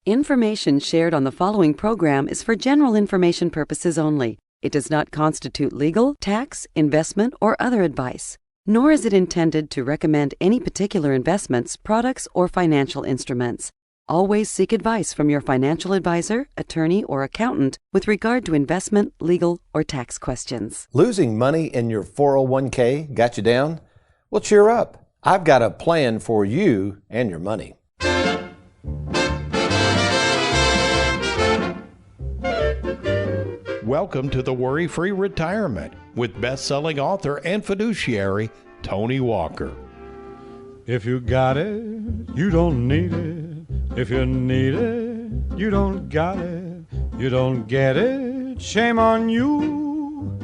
Information shared on the following program is for general information purposes only. It does not constitute legal, tax, investment, or other advice, nor is it intended to recommend any particular investments, products, or financial instruments. Always seek advice from your financial advisor, attorney, or accountant with regard to investment, legal, or tax questions. Losing money in your 401k got you down? Well, cheer up. I've got a plan for you and your money. Welcome to the Worry-Free Retirement with best-selling author and fiduciary Tony Walker. If you got it, you don't need it. If you need it, you don't got it. You don't get it, shame on you.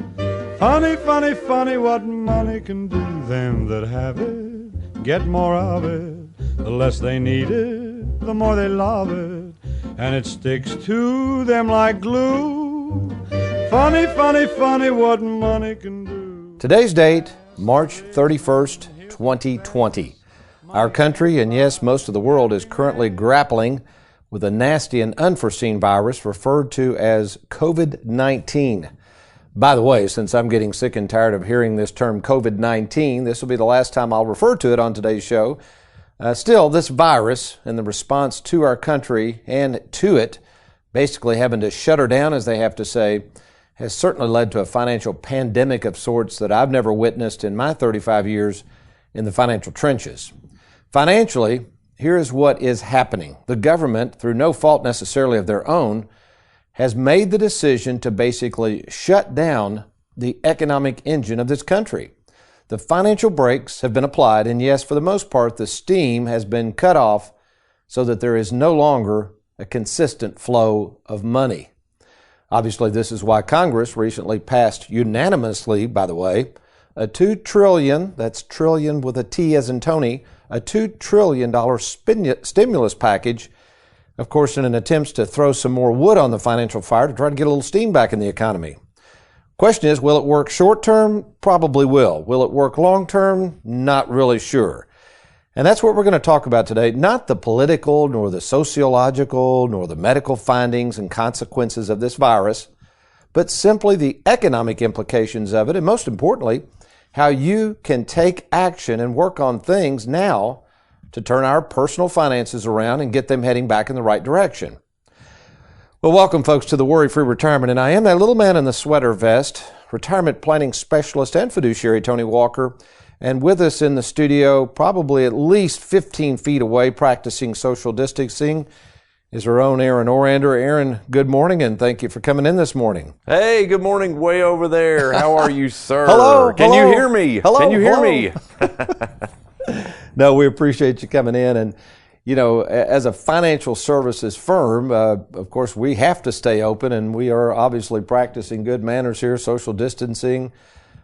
Funny, funny, funny what money can do. Them that have it get more of it. The less they need it, the more they love it. And it sticks to them like glue. Funny, funny, funny what money can do. Today's date, March 31st, 2020. Our country, and yes, most of the world, is currently grappling with a nasty and unforeseen virus referred to as COVID-19. By the way, since I'm getting sick and tired of hearing this term COVID-19, this will be the last time I'll refer to it on today's show. Still, this virus and the response to our country and to it, basically having to shut her down, as they have to say, has certainly led to a financial pandemic of sorts that I've never witnessed in my 35 years in the financial trenches. Financially, here is what is happening. The government, through no fault necessarily of their own, has made the decision to basically shut down the economic engine of this country. The financial brakes have been applied, and yes, for the most part, the steam has been cut off so that there is no longer a consistent flow of money. Obviously, this is why Congress recently passed unanimously, by the way, a $2 trillion, that's trillion with a T as in Tony, a $2 trillion stimulus package, of course, in an attempt to throw some more wood on the financial fire to try to get a little steam back in the economy. Question is, will it work short term? Probably will. Will it work long term? Not really sure. And that's what we're going to talk about today, not the political, nor the sociological, nor the medical findings and consequences of this virus, but simply the economic implications of it, and most importantly, how you can take action and work on things now to turn our personal finances around and get them heading back in the right direction. Well, welcome, folks, to the Worry-Free Retirement, and I am that little man in the sweater vest, retirement planning specialist and fiduciary Tony Walker. And with us in the studio, probably at least 15 feet away, practicing social distancing, is our own Aaron Orander. Aaron, good morning, and thank you for coming in this morning. Hey, good morning, way over there. How are you, sir? Hello. Can you hear me? Hello. Can you hear me? No, we appreciate you coming in. And, you know, as a financial services firm, of course, we have to stay open, and we are obviously practicing good manners here, social distancing.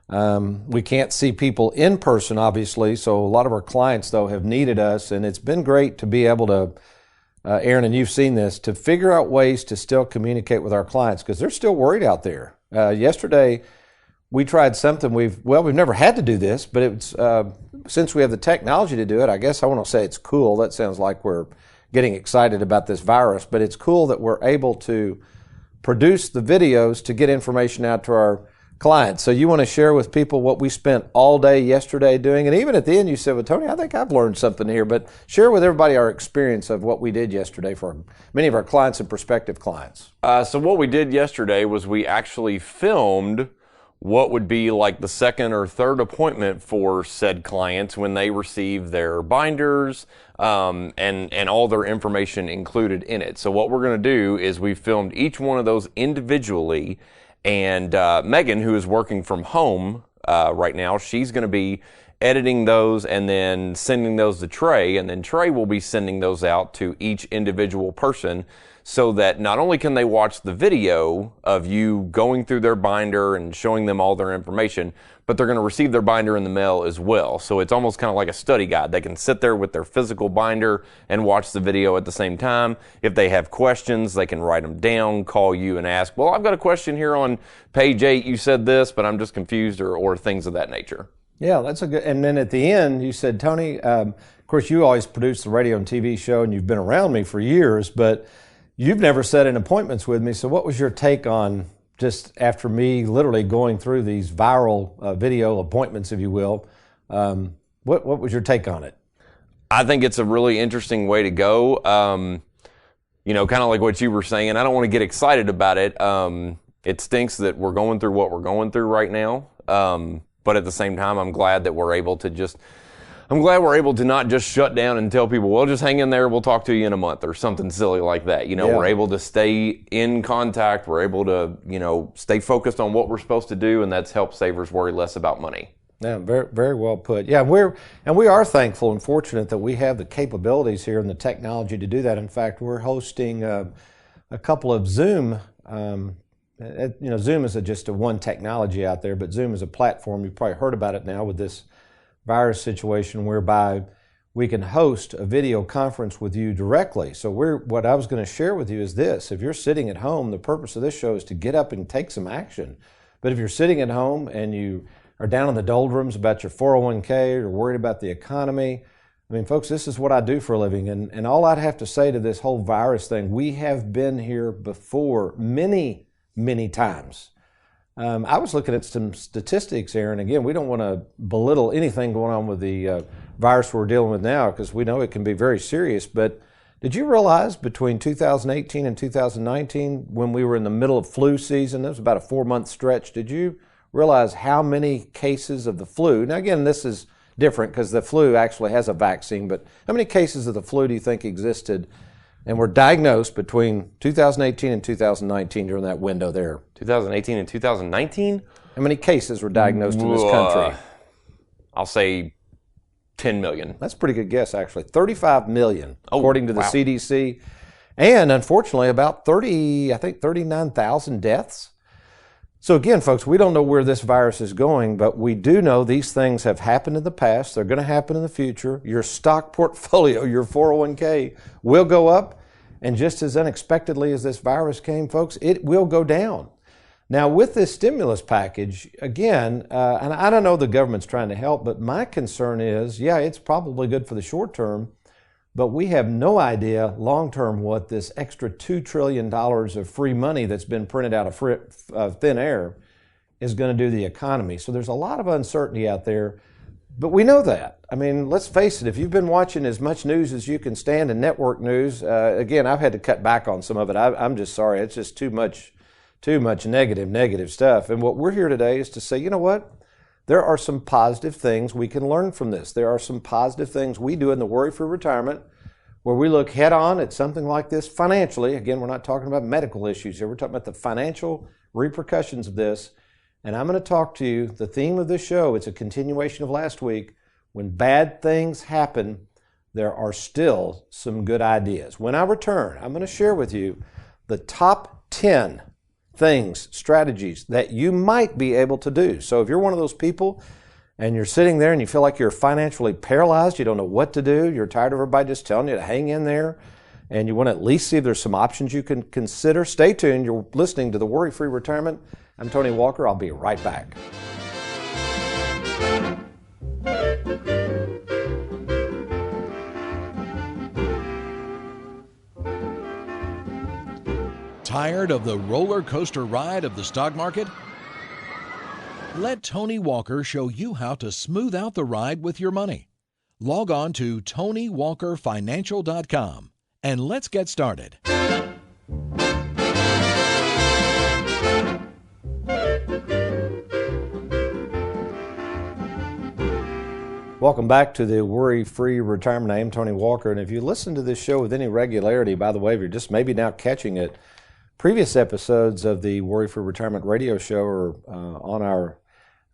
We can't see people in person, obviously, so a lot of our clients, though, have needed us, and it's been great to be able to, Aaron, and you've seen this, to figure out ways to still communicate with our clients, because they're still worried out there. Yesterday, we tried something we've never had to do this, but it's since we have the technology to do it, I guess I want to say it's cool. That sounds like we're getting excited about this virus, but it's cool that we're able to produce the videos to get information out to our clients. So you want to share with people what we spent all day yesterday doing, and even at the end you said, well, Tony, I think I've learned something here, but share with everybody our experience of what we did yesterday for many of our clients and prospective clients. So what we did yesterday was we actually filmed what would be like the second or third appointment for said clients when they receive their binders and all their information included in it. So what we're going to do is we filmed each one of those individually. And Megan, who is working from home right now, she's going to be editing those and then sending those to Trey. And then Trey will be sending those out to each individual person so that not only can they watch the video of you going through their binder and showing them all their information, but they're going to receive their binder in the mail as well. So it's almost kind of like a study guide. They can sit there with their physical binder and watch the video at the same time. If they have questions, they can write them down, call you and ask, well, I've got a question here on page 8. You said this, but I'm just confused, or things of that nature. Yeah, that's a good. And then at the end, you said, Tony, of course, you always produce the radio and TV show, and you've been around me for years, but you've never set in appointments with me. So what was your take on just after me literally going through these viral video appointments, if you will? What was your take on it? I think it's a really interesting way to go. Kind of like what you were saying. I don't want to get excited about it. It stinks that we're going through what we're going through right now. But at the same time, I'm glad we're able to not just shut down and tell people, well, just hang in there, we'll talk to you in a month or something silly like that. We're able to stay in contact. We're able to, stay focused on what we're supposed to do, and that's helped savers worry less about money. Yeah, very, very well put. Yeah, we are thankful and fortunate that we have the capabilities here and the technology to do that. In fact, we're hosting a couple of Zoom. Zoom is just a one technology out there, but Zoom is a platform. You've probably heard about it now with this virus situation, whereby we can host a video conference with you directly. So what I was going to share with you is this: if you're sitting at home, the purpose of this show is to get up and take some action. But if you're sitting at home and you are down in the doldrums about your 401k or worried about the economy, I mean, folks, this is what I do for a living. And all I'd have to say to this whole virus thing, we have been here before many, many times. I was looking at some statistics, Aaron. Again, we don't want to belittle anything going on with the virus we're dealing with now, because we know it can be very serious. But did you realize between 2018 and 2019, when we were in the middle of flu season, that was about a 4-month stretch, did you realize how many cases of the flu? Now, again, this is different because the flu actually has a vaccine, but how many cases of the flu do you think existed and were diagnosed between 2018 and 2019 during that window there? 2018 and 2019? How many cases were diagnosed in this country? I'll say 10 million. That's a pretty good guess, actually. 35 million, according to the wow. CDC. And unfortunately, about 39,000 deaths. So again, folks, we don't know where this virus is going, but we do know these things have happened in the past. They're going to happen in the future. Your stock portfolio, your 401k will go up. And just as unexpectedly as this virus came, folks, it will go down. Now, with this stimulus package, again, and I don't know the government's trying to help, but my concern is, yeah, it's probably good for the short term, but we have no idea long term what this extra $2 trillion of free money that's been printed out of thin air is going to do the economy. So there's a lot of uncertainty out there, but we know that. I mean, let's face it, if you've been watching as much news as you can stand in network news, again, I've had to cut back on some of it. I'm just sorry. It's just too much negative stuff. And what we're here today is to say, you know what? There are some positive things we can learn from this. There are some positive things we do in the Worry-Free Retirement where we look head on at something like this financially. Again, we're not talking about medical issues here. We're talking about the financial repercussions of this. And I'm going to talk to you, the theme of this show, it's a continuation of last week. When bad things happen, there are still some good ideas. When I return, I'm going to share with you the top 10 things, strategies that you might be able to do. So if you're one of those people and you're sitting there and you feel like you're financially paralyzed, you don't know what to do, you're tired of everybody just telling you to hang in there, and you want to at least see if there's some options you can consider, stay tuned. You're listening to the Worry-Free Retirement. I'm Tony Walker. I'll be right back. Tired of the roller coaster ride of the stock market? Let Tony Walker show you how to smooth out the ride with your money. Log on to TonyWalkerFinancial.com and let's get started. Welcome back to the Worry-Free Retirement. I am Tony Walker, and if you listen to this show with any regularity, by the way, if you're just maybe now catching it, previous episodes of the Worry-Free Retirement radio show are on our,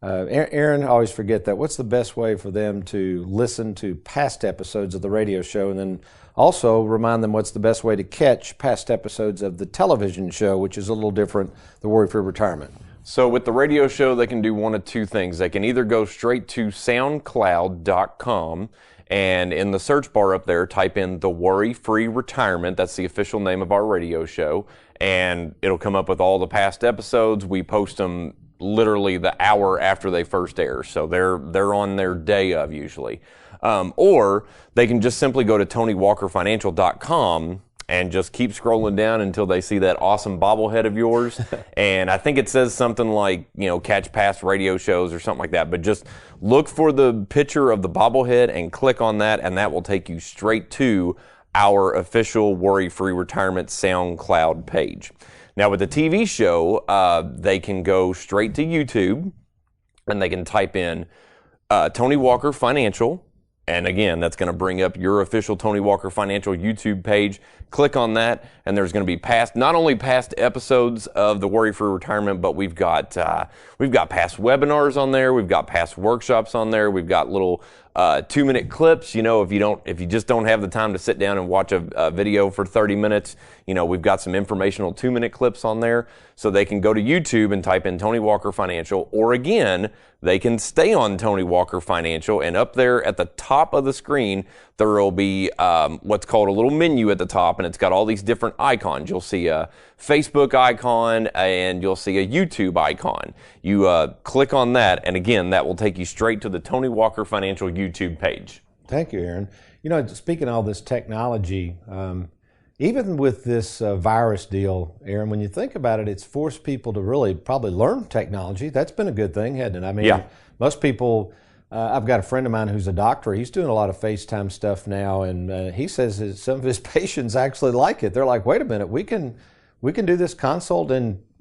Aaron, I always forget that. What's the best way for them to listen to past episodes of the radio show? And then also remind them what's the best way to catch past episodes of the television show, which is a little different, the Worry-Free Retirement. So with the radio show, they can do one of two things. They can either go straight to SoundCloud.com, and in the search bar up there, type in the Worry-Free Retirement. That's the official name of our radio show. And it'll come up with all the past episodes. We post them literally the hour after they first air. So they're on their day of usually. Or they can just simply go to TonyWalkerFinancial.com and just keep scrolling down until they see that awesome bobblehead of yours. And I think it says something like, catch past radio shows or something like that. But just look for the picture of the bobblehead and click on that, and that will take you straight to our official Worry-Free Retirement SoundCloud page. Now, with the TV show, they can go straight to YouTube, and they can type in Tony Walker Financial. And again, that's going to bring up your official Tony Walker Financial YouTube page. Click on that, and there's going to be not only past episodes of the Worry-Free Retirement, but we've got past webinars on there. We've got past workshops on there. We've got little 2-minute clips. If you just don't have the time to sit down and watch a video for 30 minutes, we've got some informational 2-minute clips on there. So they can go to YouTube and type in Tony Walker Financial, or again, they can stay on Tony Walker Financial, and up there at the top of the screen, there will be what's called a little menu at the top, and it's got all these different icons. You'll see a Facebook icon, and you'll see a YouTube icon. You click on that, and again, that will take you straight to the Tony Walker Financial YouTube page. Thank you, Aaron. Speaking of all this technology, even with this virus deal, Aaron, when you think about it, it's forced people to really probably learn technology. That's been a good thing, hasn't it? I mean, most people, I've got a friend of mine who's a doctor. He's doing a lot of FaceTime stuff now, and he says that some of his patients actually like it. They're like, wait a minute, we can do this consult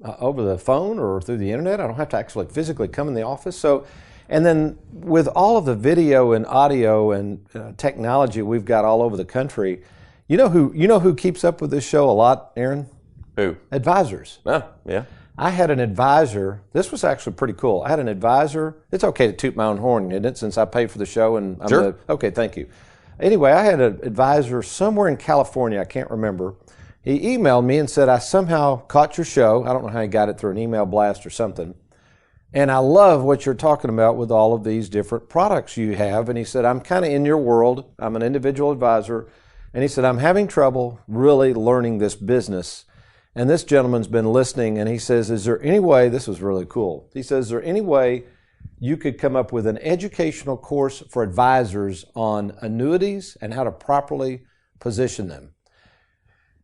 over the phone or through the internet. I don't have to actually physically come in the office. So, and then with all of the video and audio and technology we've got all over the country, you know who keeps up with this show a lot, Aaron? Who? Advisors. Oh, yeah. I had an advisor. This was actually pretty cool. I had an advisor. It's okay to toot my own horn, isn't it, since I pay for the show? And Sure. Okay, thank you. Anyway, I had an advisor somewhere in California. I can't remember. He emailed me and said, I somehow caught your show. I don't know how he got it through an email blast or something. And I love what you're talking about with all of these different products you have. And he said, I'm kind of in your world. I'm an individual advisor. And he said, I'm having trouble really learning this business. And this gentleman's been listening, and he says, is there any way, this was really cool, he says, is there any way you could come up with an educational course for advisors on annuities and how to properly position them?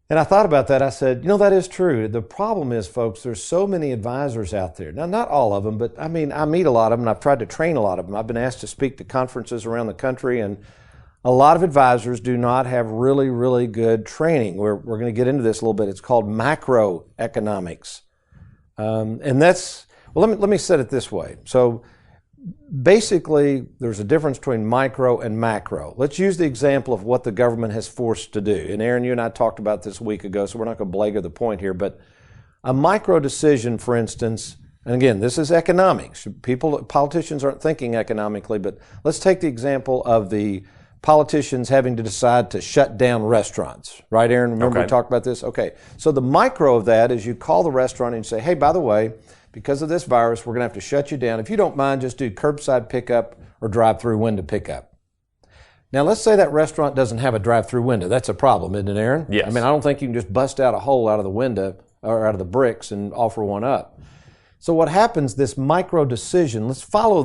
And I thought about that. I said, that is true. The problem is, folks, there's so many advisors out there. Now, not all of them, but I meet a lot of them, and I've tried to train a lot of them. I've been asked to speak to conferences around the country, and a lot of advisors do not have really, really good training. We're going to get into this a little bit. It's called macroeconomics. And that's, well, let me set it this way. So basically, there's a difference between micro and macro. Let's use the example of what the government has forced to do. And Aaron, you and I talked about this a week ago, so we're not going to belabor the point here. But a micro decision, for instance, and again, this is economics. Politicians aren't thinking economically, but let's take the example of the politicians having to decide to shut down restaurants. Right, Aaron? Remember we talked about this? Okay. So the micro of that is you call the restaurant and say, hey, by the way, because of this virus, we're going to have to shut you down. If you don't mind, just do curbside pickup or drive-through window pickup. Now, let's say that restaurant doesn't have a drive-through window. That's a problem, isn't it, Aaron? Yes. I mean, I don't think you can just bust out a hole out of the window or out of the bricks and offer one up. So what happens, this micro decision, let's follow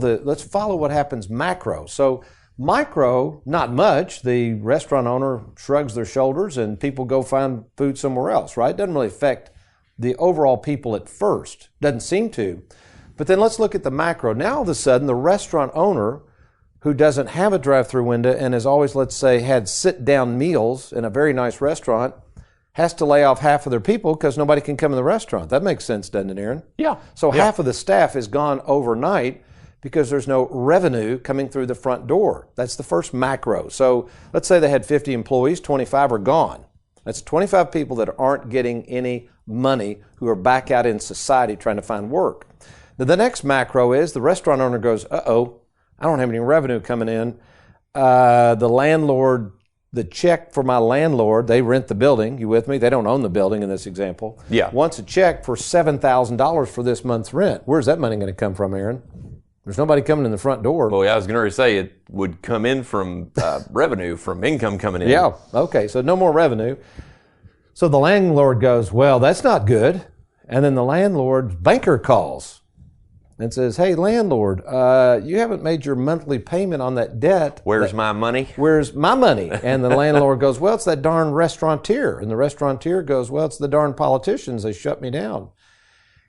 what happens macro. So micro, not much. The restaurant owner shrugs their shoulders and people go find food somewhere else, right? Doesn't really affect the overall people at first. Doesn't seem to. But then let's look at the macro. Now all of a sudden the restaurant owner who doesn't have a drive-through window and has always, let's say, had sit-down meals in a very nice restaurant has to lay off half of their people because nobody can come in the restaurant. That makes sense, doesn't it, Aaron? Yeah. So half of the staff is gone overnight because there's no revenue coming through the front door. That's the first macro. So let's say they had 50 employees, 25 are gone. That's 25 people that aren't getting any money who are back out in society trying to find work. Now, the next macro is the restaurant owner goes, uh-oh, I don't have any revenue coming in. The landlord, the check for my landlord, they rent the building. You with me? They don't own the building in this example. Yeah. Wants a check for $7,000 for this month's rent. Where's that money going to come from, Aaron? There's nobody coming in the front door. Well, yeah, I was going to say it would come in from revenue, from income coming in. Yeah, okay, so no more revenue. So the landlord goes, well, that's not good. And then the landlord's banker calls and says, hey, landlord, you haven't made your monthly payment on that debt. Where's my money? Where's my money? And the landlord goes, well, it's that darn restaurateur. And the restaurateur goes, well, it's the darn politicians. They shut me down.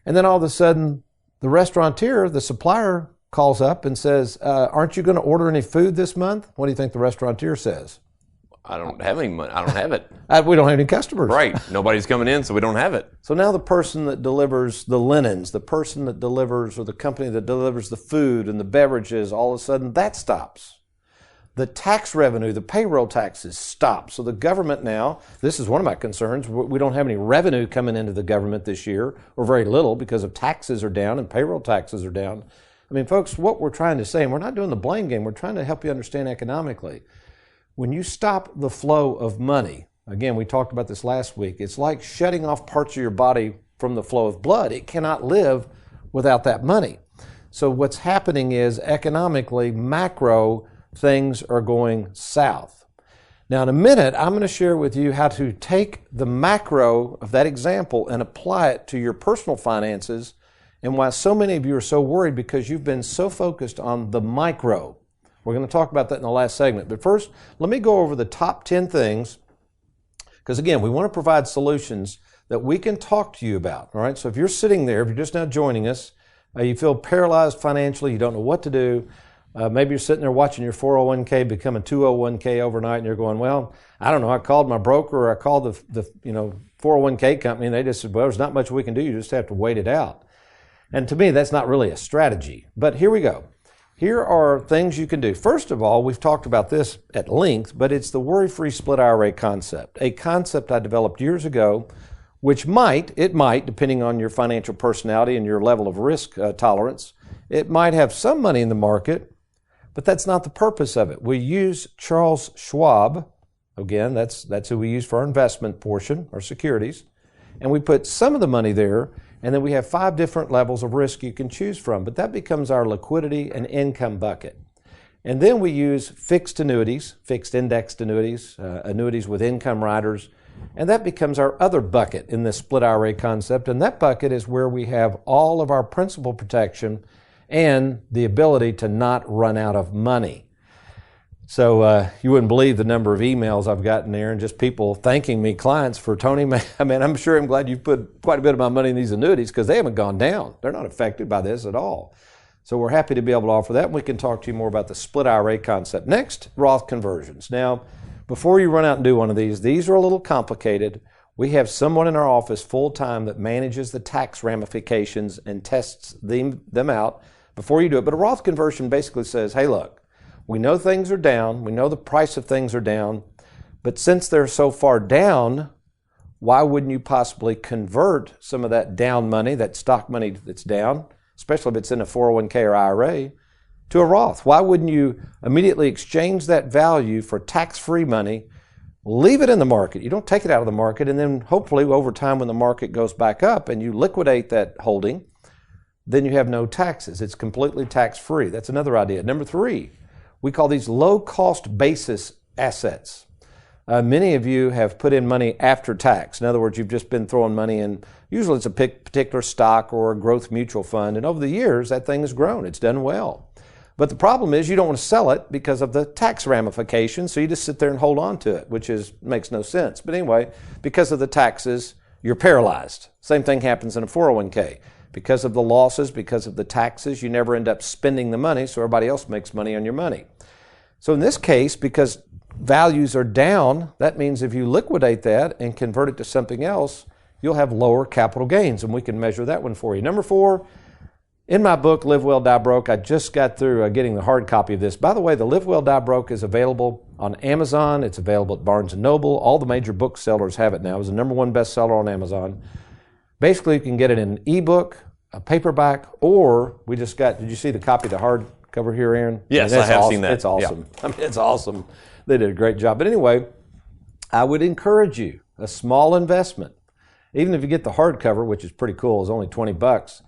And then all of a sudden, the restaurateur, the supplier, calls up and says, aren't you going to order any food this month? What do you think the restaurateur says? I don't have any money. I don't have it. We don't have any customers. Right. Nobody's coming in, so we don't have it. So now the person that delivers the linens, the person that delivers, or the company that delivers the food and the beverages, all of a sudden that stops. The tax revenue, the payroll taxes stop. So the government now, this is one of my concerns, we don't have any revenue coming into the government this year, or very little, because of taxes are down and payroll taxes are down. I mean, folks, what we're trying to say, and we're not doing the blame game, we're trying to help you understand economically. When you stop the flow of money, again, we talked about this last week, it's like shutting off parts of your body from the flow of blood. It cannot live without that money. So what's happening is economically, macro things are going south. Now, in a minute, I'm going to share with you how to take the macro of that example and apply it to your personal finances, and why so many of you are so worried because you've been so focused on the micro. We're going to talk about that in the last segment. But first, let me go over the top 10 things, because again, we want to provide solutions that we can talk to you about. All right. So if you're sitting there, if you're just now joining us, you feel paralyzed financially, you don't know what to do. Maybe you're sitting there watching your 401k become a 201k overnight, and you're going, well, I don't know. I called my broker, or I called the 401k company, and they just said, well, there's not much we can do. You just have to wait it out. And to me, that's not really a strategy. But here we go. Here are things you can do. First of all, we've talked about this at length, but it's the worry-free split IRA concept, a concept I developed years ago, which might, depending on your financial personality and your level of risk tolerance, it might have some money in the market, but that's not the purpose of it. We use Charles Schwab. Again, that's who we use for our investment portion, our securities, and we put some of the money there. And then we have 5 different levels of risk you can choose from, but that becomes our liquidity and income bucket. And then we use fixed annuities, fixed indexed annuities, annuities with income riders, and that becomes our other bucket in this split IRA concept. And that bucket is where we have all of our principal protection and the ability to not run out of money. So you wouldn't believe the number of emails I've gotten there, and just people thanking me, clients, for Tony. I mean, I'm sure I'm glad you put quite a bit of my money in these annuities, because they haven't gone down. They're not affected by this at all. So we're happy to be able to offer that. And we can talk to you more about the split IRA concept. Next, Roth conversions. Now, before you run out and do one of these are a little complicated. We have someone in our office full-time that manages the tax ramifications and tests them out before you do it. But a Roth conversion basically says, hey, look, we know things are down. We know the price of things are down. But since they're so far down, why wouldn't you possibly convert some of that down money, that stock money that's down, especially if it's in a 401k or IRA, to a Roth? Why wouldn't you immediately exchange that value for tax-free money, leave it in the market? You don't take it out of the market, and then hopefully over time when the market goes back up and you liquidate that holding, then you have no taxes. It's completely tax-free. That's another idea. Number 3. We call these low-cost basis assets. Many of you have put in money after tax. In other words, you've just been throwing money in. Usually it's a particular stock or a growth mutual fund. And over the years, that thing has grown. It's done well. But the problem is you don't want to sell it because of the tax ramifications. So you just sit there and hold on to it, which makes no sense. But anyway, because of the taxes, you're paralyzed. Same thing happens in a 401k. Because of the losses, because of the taxes, you never end up spending the money, so everybody else makes money on your money. So in this case, because values are down, that means if you liquidate that and convert it to something else, you'll have lower capital gains, and we can measure that one for you. Number 4, in my book, Live Well, Die Broke, I just got through getting the hard copy of this. By the way, the Live Well, Die Broke is available on Amazon. It's available at Barnes & Noble. All the major booksellers have it now. It was the #1 bestseller on Amazon. Basically, you can get it in an ebook, a paperback, or we just got, did you see the copy of the hardcover here, Aaron? Yes, I have awesome. seen that. It's awesome. Yeah. I mean, it's awesome. They did a great job. But anyway, I would encourage you, a small investment, even if you get the hardcover, which is pretty cool, it's only $20,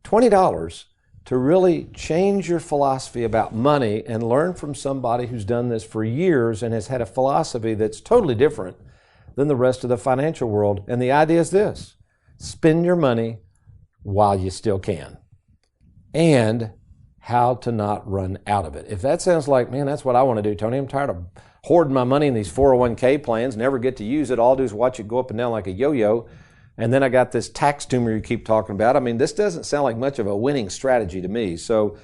$20 to really change your philosophy about money and learn from somebody who's done this for years and has had a philosophy that's totally different than the rest of the financial world. And the idea is this: spend your money while you still can. and how to not run out of it. If that sounds like, man, that's what I want to do, Tony, I'm tired of hoarding my money in these 401k plans, never get to use it, all I do is watch it go up and down like a yo-yo, and then I got this tax tumor you keep talking about. I mean, this doesn't sound like much of a winning strategy to me. So,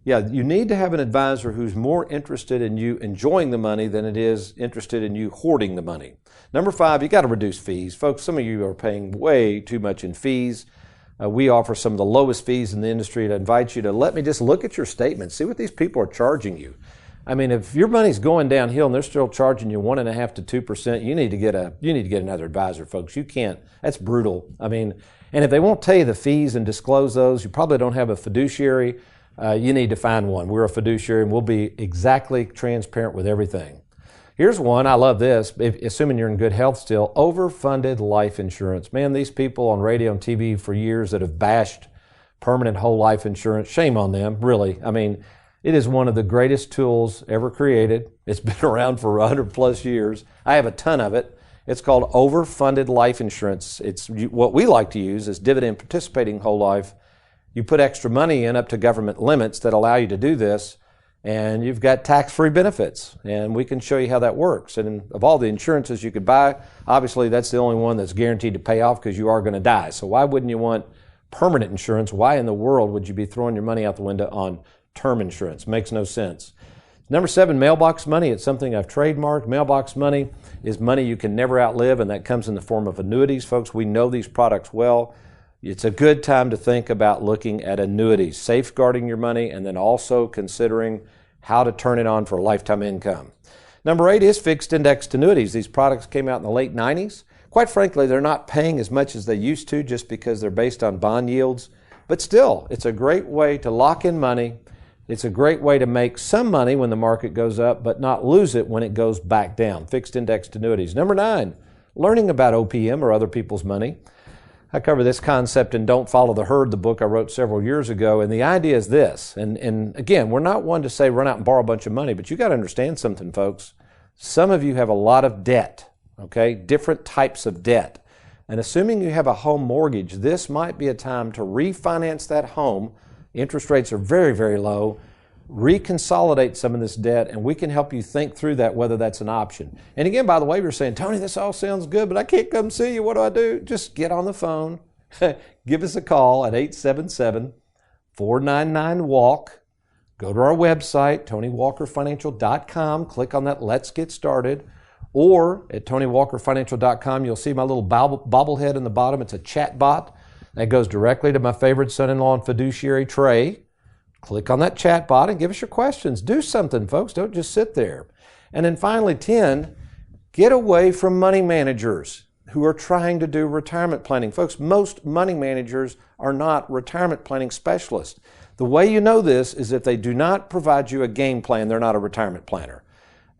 yeah, you need to have an advisor who's more interested in you enjoying the money than it is interested in you hoarding the money. Number 5, you got to reduce fees. Folks, some of you are paying way too much in fees. We offer some of the lowest fees in the industry. To invite you to let me just look at your statements, see what these people are charging you. I mean, if your money's going downhill and they're still charging you 1.5% to 2%, you need to get another advisor, folks. You can't. That's brutal. I mean, and if they won't tell you the fees and disclose those, you probably don't have a fiduciary. You need to find one. We're a fiduciary, and we'll be exactly transparent with everything. Here's one. I love this. Assuming you're in good health still, overfunded life insurance. Man, these people on radio and TV for years that have bashed permanent whole life insurance, shame on them, really. I mean, it is one of the greatest tools ever created. It's been around for 100 plus years. I have a ton of it. It's called overfunded life insurance. It's what we like to use is dividend participating whole life. You put extra money in up to government limits that allow you to do this, and you've got tax-free benefits, and we can show you how that works. And of all the insurances you could buy, obviously that's the only one that's guaranteed to pay off because you are going to die. So why wouldn't you want permanent insurance? Why in the world would you be throwing your money out the window on term insurance? Makes no sense. Number 7, mailbox money. It's something I've trademarked. Mailbox money is money you can never outlive, and that comes in the form of annuities. Folks, we know these products well. It's a good time to think about looking at annuities, safeguarding your money, and then also considering how to turn it on for lifetime income. Number 8 is fixed indexed annuities. These products came out in the late 90s. Quite frankly, they're not paying as much as they used to just because they're based on bond yields. But still, it's a great way to lock in money. It's a great way to make some money when the market goes up, but not lose it when it goes back down. Fixed indexed annuities. Number 9, learning about OPM or other people's money. I cover this concept in Don't Follow the Herd, the book I wrote several years ago, and the idea is this, and again, we're not one to say run out and borrow a bunch of money, but you got to understand something, folks. Some of you have a lot of debt, okay, different types of debt, and assuming you have a home mortgage, this might be a time to refinance that home. Interest rates are very, very low. Reconsolidate some of this debt, and we can help you think through that, whether that's an option. And again, by the way, you're saying, Tony, this all sounds good, but I can't come see you. What do I do? Just get on the phone. Give us a call at 877-499-WALK. Go to our website, TonyWalkerFinancial.com. Click on that Let's Get Started. Or at TonyWalkerFinancial.com, you'll see my little bobblehead in the bottom. It's a chat bot that goes directly to my favorite son-in-law and fiduciary, Trey. Click on that chat bot and give us your questions. Do something, folks. Don't just sit there. And then finally, 10, get away from money managers who are trying to do retirement planning. Folks, most money managers are not retirement planning specialists. The way you know this is if they do not provide you a game plan, they're not a retirement planner.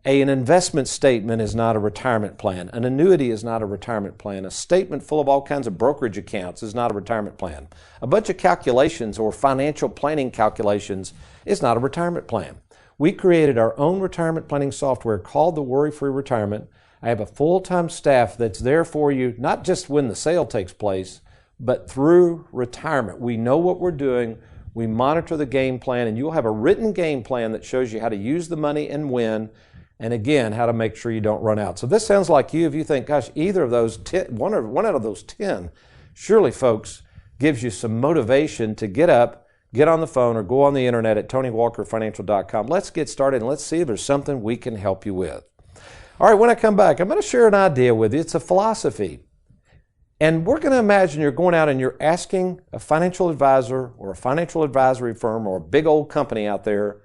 An investment statement is not a retirement plan. An annuity is not a retirement plan. A statement full of all kinds of brokerage accounts is not a retirement plan. A bunch of calculations or financial planning calculations is not a retirement plan. We created our own retirement planning software called the Worry-Free Retirement. I have a full-time staff that's there for you, not just when the sale takes place, but through retirement. We know what we're doing. We monitor the game plan, and you'll have a written game plan that shows you how to use the money and when. And again, how to make sure you don't run out. So this sounds like you. If you think, gosh, either of those 10, one out of those 10, surely, folks, gives you some motivation to get up, get on the phone, or go on the internet at TonyWalkerFinancial.com. Let's get started, and let's see if there's something we can help you with. All right, when I come back, I'm going to share an idea with you. It's a philosophy. And we're going to imagine you're going out and you're asking a financial advisor or a financial advisory firm or a big old company out there,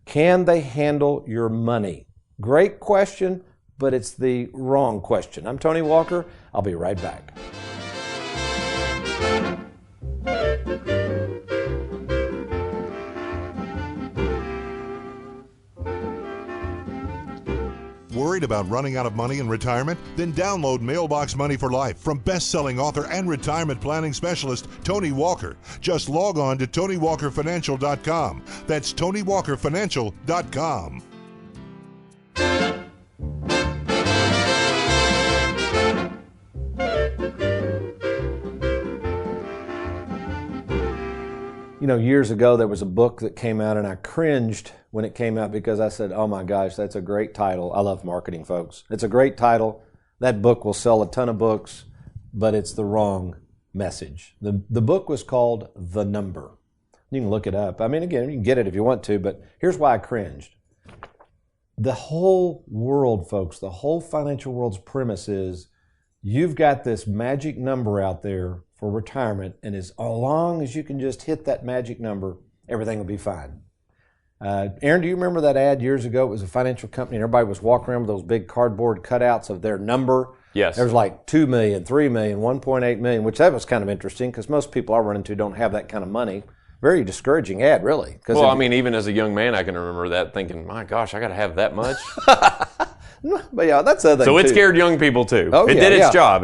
can they handle your money? Great question, but it's the wrong question. I'm Tony Walker. I'll be right back. Worried about running out of money in retirement? Then download Mailbox Money for Life from best-selling author and retirement planning specialist Tony Walker. Just log on to TonyWalkerFinancial.com. That's TonyWalkerFinancial.com. You know, years ago there was a book that came out and I cringed when it came out because I said, oh my gosh, that's a great title. I love marketing, folks. It's a great title. That book will sell a ton of books, but it's the wrong message. The book was called The Number. You can look it up. I mean, again, you can get it if you want to, but here's why I cringed. The whole world, folks, the whole financial world's premise is you've got this magic number out there for retirement, and as long as you can just hit that magic number, everything will be fine. Aaron, do you remember that ad years ago? It was a financial company, and everybody was walking around with those big cardboard cutouts of their number. Yes. There was like 2 million, 3 million, 1.8 million, which that was kind of interesting because most people I run into don't have that kind of money. Very discouraging ad, really. Well, I mean, even as a young man, I can remember that thinking, my gosh, I got to have that much. But yeah, that's the other thing, So it too. scared young people, too. Oh, it yeah, did its yeah. job.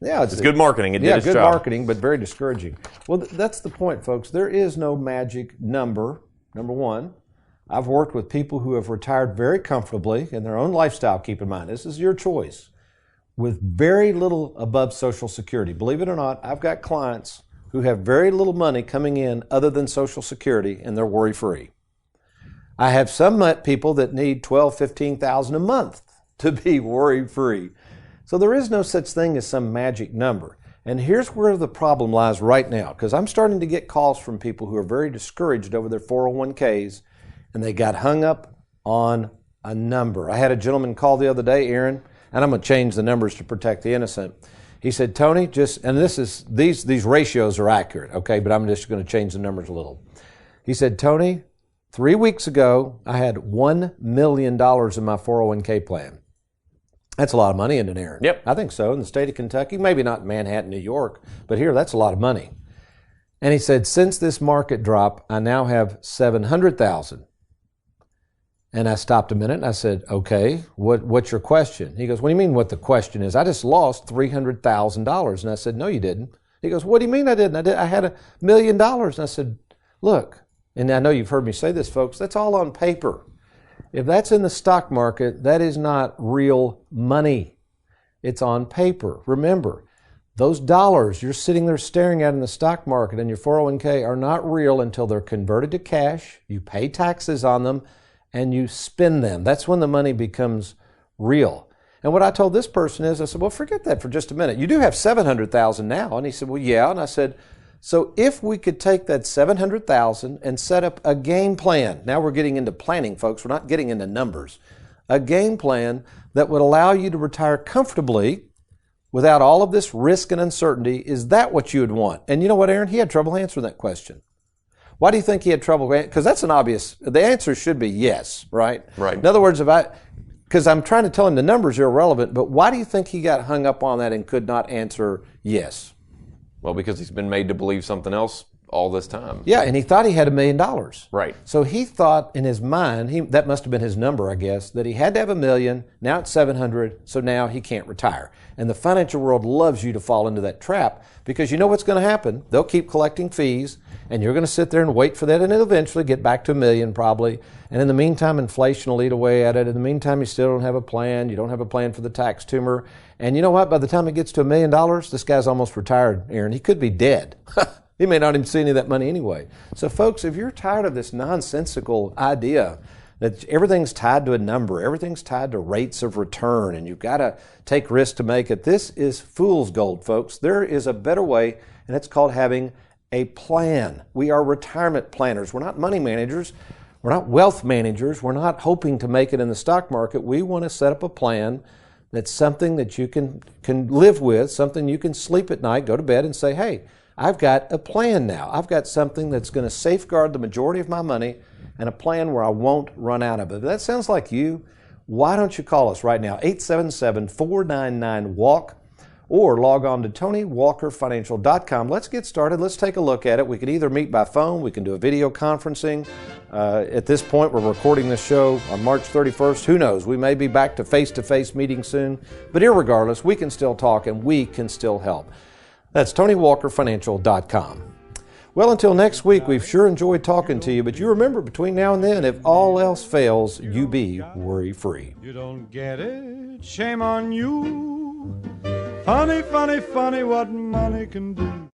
It's good marketing. It did its job. Yeah, good marketing, but very discouraging. Well, that's the point, folks. There is no magic number, number one. I've worked with people who have retired very comfortably in their own lifestyle, keep in mind. This is your choice, with very little above Social Security. Believe it or not, I've got clients who have very little money coming in other than Social Security, and they're worry-free. I have some people that need $12,000, $15,000 a month to be worry-free. So there is no such thing as some magic number. And here's where the problem lies right now, because I'm starting to get calls from people who are very discouraged over their 401ks, and they got hung up on a number. I had a gentleman call the other day, Aaron, and I'm going to change the numbers to protect the innocent. He said, Tony, these ratios are accurate, okay, but I'm just going to change the numbers a little. He said, Tony, 3 weeks ago, I had $1 million in my 401k plan. That's a lot of money, isn't it, Aaron? Yep. I think so. In the state of Kentucky, maybe not Manhattan, New York, but here, that's a lot of money. And he said, since this market drop, I now have $700,000. And I stopped a minute and I said, okay, what's your question? He goes, what do you mean what the question is? I just lost $300,000. And I said, no, you didn't. He goes, what do you mean I didn't? I had $1 million. And I said, look, and I know you've heard me say this, folks, that's all on paper. If that's in the stock market, that is not real money. It's on paper. Remember, those dollars you're sitting there staring at in the stock market and your 401k are not real until they're converted to cash, you pay taxes on them, and you spend them. That's when the money becomes real. And what I told this person is, I said, well, forget that for just a minute. You do have $700,000 now. And he said, well, yeah. And I said, so if we could take that $700,000 and set up a game plan. Now we're getting into planning, folks. We're not getting into numbers. A game plan that would allow you to retire comfortably without all of this risk and uncertainty. Is that what you would want? And you know what, Aaron? He had trouble answering that question. Why do you think he had trouble? Because that's an obvious, the answer should be yes, right? Right. In other words, because I'm trying to tell him the numbers are irrelevant, but why do you think he got hung up on that and could not answer yes? Well, because he's been made to believe something else all this time. Yeah, and he thought he had $1 million. Right. So he thought in his mind, that must have been his number, I guess, that he had to have $1 million, now it's 700, so now he can't retire. And the financial world loves you to fall into that trap because you know what's going to happen. They'll keep collecting fees, and you're going to sit there and wait for that, and it'll eventually get back to $1 million probably. And in the meantime, inflation will eat away at it. In the meantime, you still don't have a plan. You don't have a plan for the tax tumor. And you know what? By the time it gets to $1 million, this guy's almost retired, Aaron. He could be dead. He may not even see any of that money anyway. So folks, if you're tired of this nonsensical idea that everything's tied to a number, everything's tied to rates of return, and you've got to take risks to make it, this is fool's gold, folks. There is a better way, and it's called having a plan. We are retirement planners. We're not money managers. We're not wealth managers. We're not hoping to make it in the stock market. We want to set up a plan that's something that you can live with, something you can sleep at night, go to bed and say, hey, I've got a plan now. I've got something that's going to safeguard the majority of my money and a plan where I won't run out of it. If that sounds like you, why don't you call us right now, 877-499-WALK, or log on to TonyWalkerFinancial.com. Let's get started. Let's take a look at it. We can either meet by phone. We can do a video conferencing. At this point, we're recording this show on March 31st. Who knows? We may be back to face-to-face meetings soon. But irregardless, we can still talk and we can still help. That's TonyWalkerFinancial.com. Well, until next week, we've sure enjoyed talking to you. But you remember, between now and then, if all else fails, you be worry-free. You don't get it, shame on you. Funny, funny, funny what money can do.